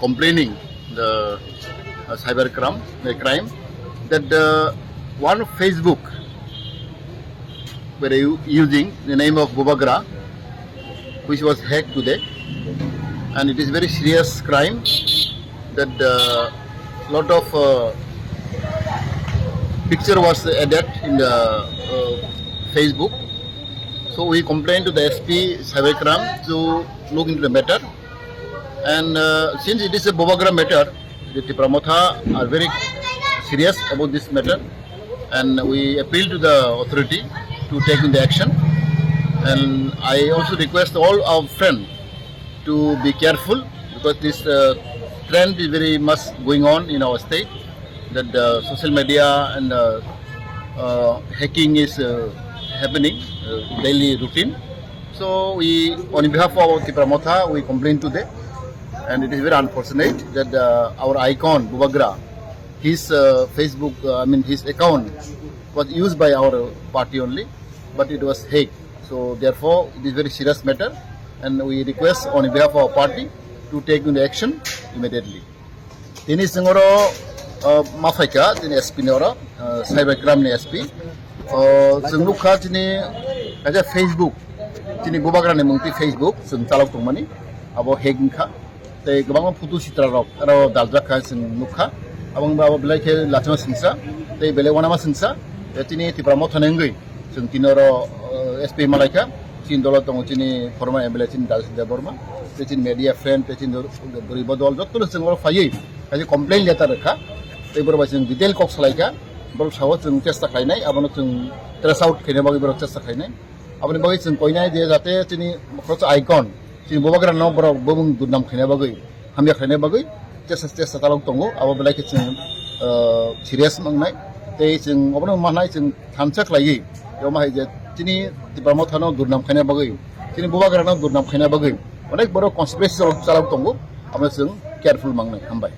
complaining the cyber crime that one Facebook were using the name of Bubagra, which was hacked today, and it is very serious crime that lot of picture was added in the Facebook. So we complained to the SP Cybercrime to look into the matter, and since it is a Bubagra matter, the Tripura are very serious about this matter, and we appeal to the authority to take into action. And I also request all our friends to be careful, because this trend is very much going on in our state, that social media and hacking is happening daily routine. So we, on behalf of our Tripura, we complain today, and it is very unfortunate that our icon Bubagra, his Facebook, his account was used by our party only, but it was hacked. So therefore, it is very serious matter, and we request on behalf of our party to take into action immediately. Ini sengoro mafaika ini SP ni ora cybercrime ni SP. Sengluka ini aja Facebook. Ini Bubagra ni mungkin Facebook sengtalok tungmani abo hacking ka. Tapi kebangga foto citra rok, aro daljak ka sengluka. Abang bawa belai ke lacuna sengsa. Tapi belai wana mas sengsa. Ini Tripura thanengui. Seng tinoro SP Malaika. Chin dolot tong chini forma embele chin dal sida borma. Chin media friend, chin beribu dol. Jod tulis sengoro fayi. Kasi complain letter ka. Tapi berapa seng detail kok selaika. Baru sawat seng cesta kainai. Abang seng trace out kene bagi baru cesta kainai. Abang bagi seng koinai dia jate chini makroch icon. Chini Bubagra no baru bumung dunam kene bagi. Hamya kene bagi. Cesta talong tongo. Abang belai ke seng serius mengenai. Tapi seng abang mana seng thamsak lagi. Yo mah je chini Tripura no durnam kene bagi. Chini Bubagra no durnam kene bagi. Onek baru conspiracy talong tongo. Abang seng careful mengenai. Hambai.